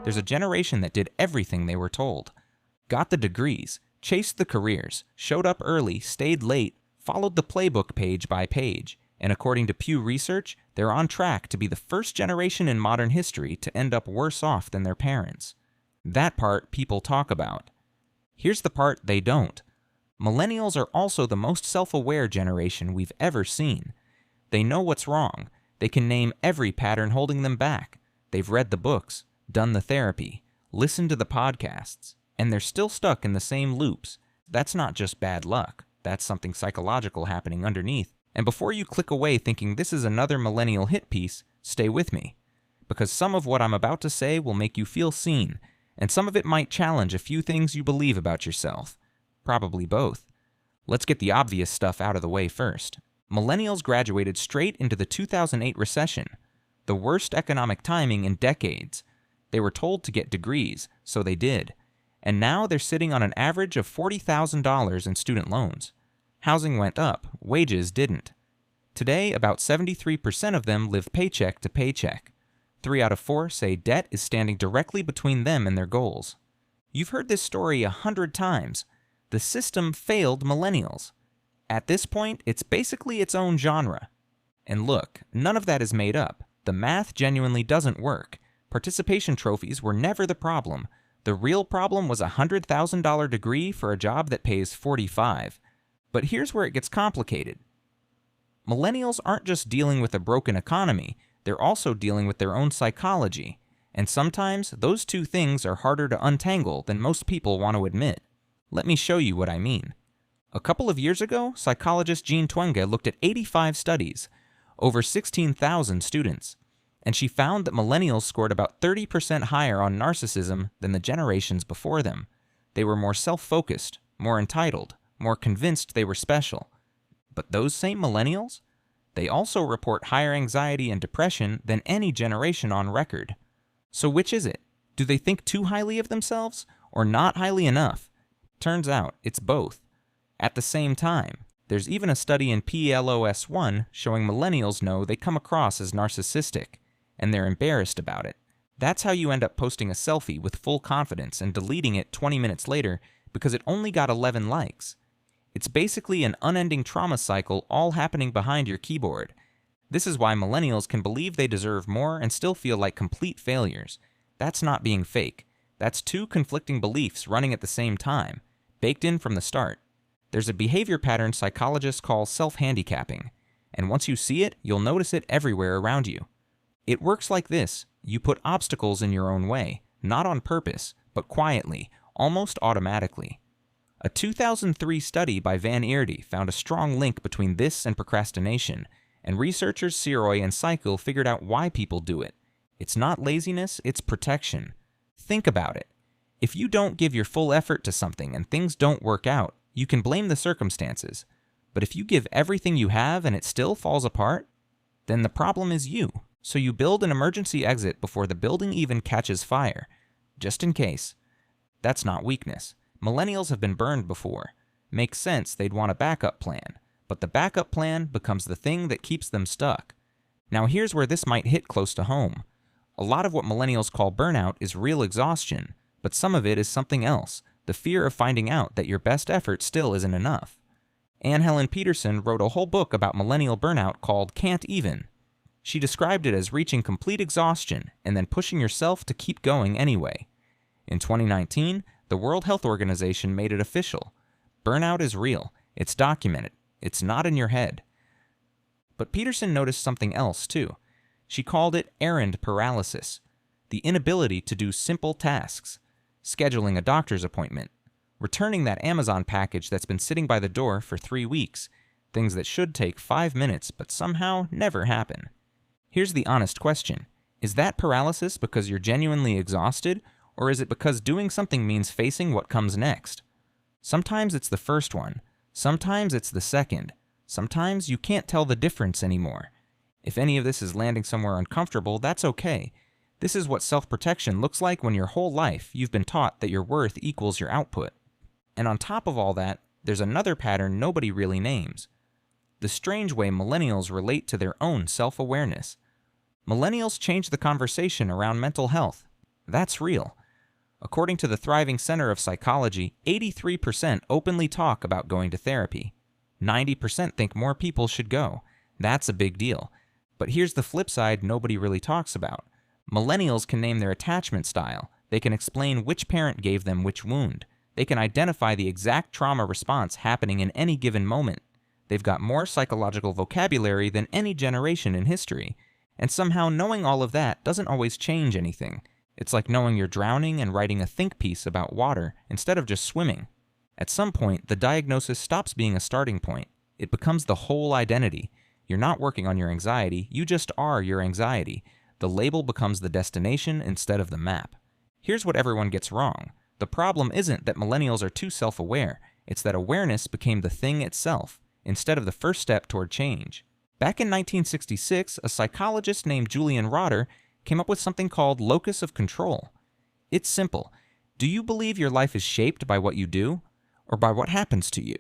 There's a generation that did everything they were told. Got the degrees, chased the careers, showed up early, stayed late, followed the playbook page by page, and according to Pew Research, they're on track to be the first generation in modern history to end up worse off than their parents. That part people talk about. Here's the part they don't. Millennials are also the most self-aware generation we've ever seen. They know what's wrong. They can name every pattern holding them back. They've read the books, done the therapy, listened to the podcasts, and they're still stuck in the same loops. That's not just bad luck. That's something psychological happening underneath. And before you click away thinking this is another millennial hit piece, stay with me. Because some of what I'm about to say will make you feel seen, and some of it might challenge a few things you believe about yourself. Probably both. Let's get the obvious stuff out of the way first. Millennials graduated straight into the 2008 recession, the worst economic timing in decades. They were told to get degrees, so they did. And now they're sitting on an average of $40,000 in student loans. Housing went up, wages didn't. Today, about 73% of them live paycheck to paycheck. 3 out of 4 say debt is standing directly between them and their goals. You've heard this story 100 times. The system failed millennials. At this point, it's basically its own genre. And look, none of that is made up. The math genuinely doesn't work. Participation trophies were never the problem. The real problem was a $100,000 degree for a job that pays $45,000. But here's where it gets complicated. Millennials aren't just dealing with a broken economy, they're also dealing with their own psychology. And sometimes those two things are harder to untangle than most people want to admit. Let me show you what I mean. A couple of years ago, psychologist Jean Twenge looked at 85 studies, over 16,000 students, and she found that millennials scored about 30% higher on narcissism than the generations before them. They were more self-focused, more entitled, more convinced they were special. But those same millennials? They also report higher anxiety and depression than any generation on record. So which is it? Do they think too highly of themselves, or not highly enough? Turns out, it's both. At the same time, there's even a study in PLOS1 showing millennials know they come across as narcissistic, and they're embarrassed about it. That's how you end up posting a selfie with full confidence and deleting it 20 minutes later because it only got 11 likes. It's basically an unending trauma cycle all happening behind your keyboard. This is why millennials can believe they deserve more and still feel like complete failures. That's not being fake. That's two conflicting beliefs running at the same time, baked in from the start. There's a behavior pattern psychologists call self-handicapping, and once you see it, you'll notice it everywhere around you. It works like this. You put obstacles in your own way, not on purpose, but quietly, almost automatically. A 2003 study by Van Eerde found a strong link between this and procrastination, and researchers Siroy and Cycle figured out why people do it. It's not laziness, it's protection. Think about it. If you don't give your full effort to something and things don't work out, you can blame the circumstances. But if you give everything you have and it still falls apart, then the problem is you. So you build an emergency exit before the building even catches fire, just in case. That's not weakness. Millennials have been burned before. Makes sense they'd want a backup plan, but the backup plan becomes the thing that keeps them stuck. Now here's where this might hit close to home. A lot of what millennials call burnout is real exhaustion, but some of it is something else, the fear of finding out that your best effort still isn't enough. Anne Helen Peterson wrote a whole book about millennial burnout called Can't Even. She described it as reaching complete exhaustion and then pushing yourself to keep going anyway. In 2019, the World Health Organization made it official. Burnout is real. It's documented. It's not in your head. But Peterson noticed something else, too. She called it errand paralysis, the inability to do simple tasks, scheduling a doctor's appointment, returning that Amazon package that's been sitting by the door for 3 weeks, things that should take 5 minutes but somehow never happen. Here's the honest question. Is that paralysis because you're genuinely exhausted, or is it because doing something means facing what comes next? Sometimes it's the first one. Sometimes it's the second. Sometimes you can't tell the difference anymore. If any of this is landing somewhere uncomfortable, that's okay. This is what self-protection looks like when your whole life you've been taught that your worth equals your output. And on top of all that, there's another pattern nobody really names. The strange way millennials relate to their own self-awareness. Millennials change the conversation around mental health. That's real. According to the Thriving Center of Psychology, 83% openly talk about going to therapy. 90% think more people should go. That's a big deal. But here's the flip side nobody really talks about. Millennials can name their attachment style. They can explain which parent gave them which wound. They can identify the exact trauma response happening in any given moment. They've got more psychological vocabulary than any generation in history. And somehow knowing all of that doesn't always change anything. It's like knowing you're drowning and writing a think piece about water instead of just swimming. At some point, the diagnosis stops being a starting point. It becomes the whole identity. You're not working on your anxiety, you just are your anxiety. The label becomes the destination instead of the map. Here's what everyone gets wrong. The problem isn't that millennials are too self-aware. It's that awareness became the thing itself, instead of the first step toward change. Back in 1966, a psychologist named Julian Rotter came up with something called locus of control. It's simple. Do you believe your life is shaped by what you do, or by what happens to you?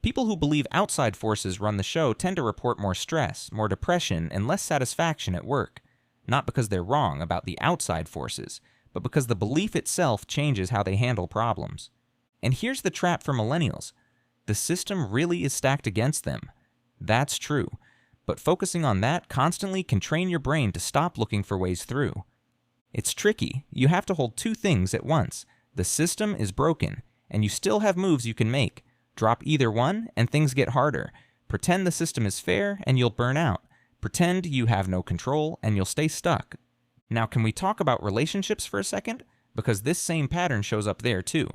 People who believe outside forces run the show tend to report more stress, more depression, and less satisfaction at work. Not because they're wrong about the outside forces, but because the belief itself changes how they handle problems. And here's the trap for millennials. The system really is stacked against them. That's true. But focusing on that constantly can train your brain to stop looking for ways through. It's tricky. You have to hold two things at once. The system is broken, and you still have moves you can make. Drop either one, and things get harder. Pretend the system is fair, and you'll burn out. Pretend you have no control, and you'll stay stuck. Now, can we talk about relationships for a second? Because this same pattern shows up there too.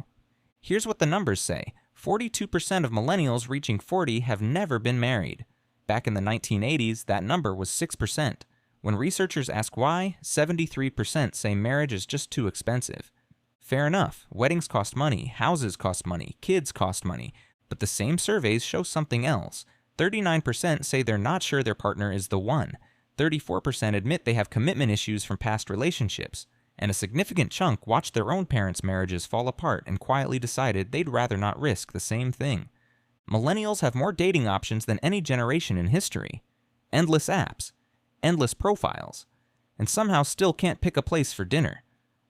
Here's what the numbers say. 42% of millennials reaching 40 have never been married. Back in the 1980s, that number was 6%. When researchers ask why, 73% say marriage is just too expensive. Fair enough, weddings cost money, houses cost money, kids cost money, but the same surveys show something else. 39% say they're not sure their partner is the one. 34% admit they have commitment issues from past relationships. And a significant chunk watched their own parents' marriages fall apart and quietly decided they'd rather not risk the same thing. Millennials have more dating options than any generation in history. Endless apps, endless profiles, and somehow still can't pick a place for dinner.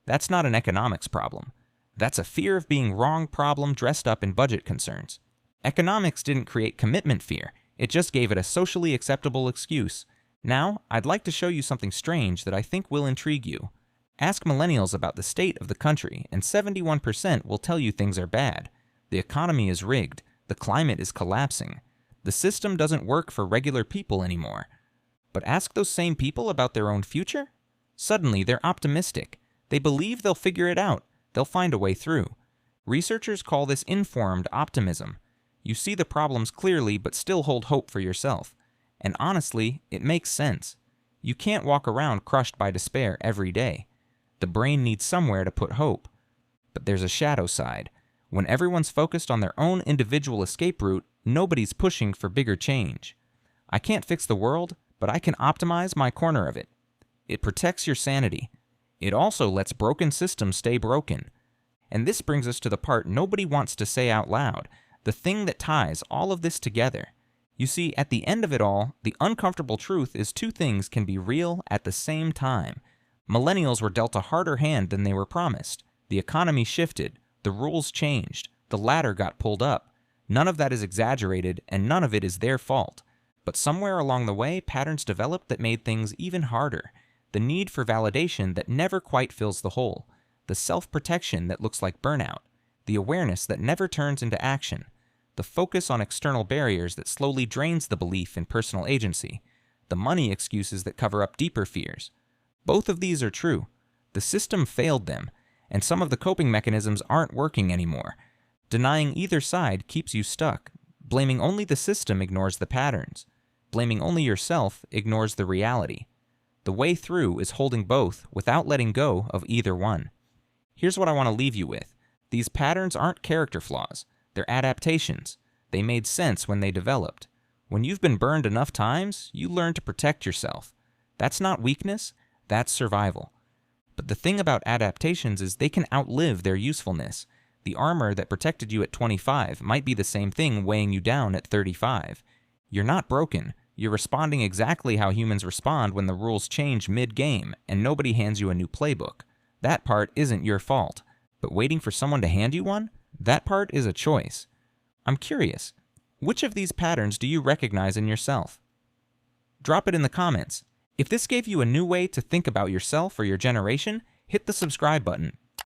That's not an economics problem. That's a fear of being wrong problem dressed up in budget concerns. Economics didn't create commitment fear, it just gave it a socially acceptable excuse. Now, I'd like to show you something strange that I think will intrigue you. Ask millennials about the state of the country, and 71% will tell you things are bad. The economy is rigged. The climate is collapsing. The system doesn't work for regular people anymore. But ask those same people about their own future? Suddenly, they're optimistic. They believe they'll figure it out. They'll find a way through. Researchers call this informed optimism. You see the problems clearly, but still hold hope for yourself. And honestly, it makes sense. You can't walk around crushed by despair every day. The brain needs somewhere to put hope. But there's a shadow side. When everyone's focused on their own individual escape route, nobody's pushing for bigger change. I can't fix the world, but I can optimize my corner of it. It protects your sanity. It also lets broken systems stay broken. And this brings us to the part nobody wants to say out loud, the thing that ties all of this together. You see, at the end of it all, the uncomfortable truth is two things can be real at the same time. Millennials were dealt a harder hand than they were promised. The economy shifted. The rules changed. The ladder got pulled up. None of that is exaggerated, and none of it is their fault. But somewhere along the way, patterns developed that made things even harder. The need for validation that never quite fills the hole. The self-protection that looks like burnout. The awareness that never turns into action. The focus on external barriers that slowly drains the belief in personal agency. The money excuses that cover up deeper fears. Both of these are true. The system failed them, and some of the coping mechanisms aren't working anymore. Denying either side keeps you stuck. Blaming only the system ignores the patterns. Blaming only yourself ignores the reality. The way through is holding both without letting go of either one. Here's what I want to leave you with. These patterns aren't character flaws. They're adaptations. They made sense when they developed. When you've been burned enough times, you learn to protect yourself. That's not weakness, that's survival. But the thing about adaptations is they can outlive their usefulness. The armor that protected you at 25 might be the same thing weighing you down at 35. You're not broken. You're responding exactly how humans respond when the rules change mid-game and nobody hands you a new playbook. That part isn't your fault. But waiting for someone to hand you one? That part is a choice. I'm curious, which of these patterns do you recognize in yourself? Drop it in the comments. If this gave you a new way to think about yourself or your generation, hit the subscribe button.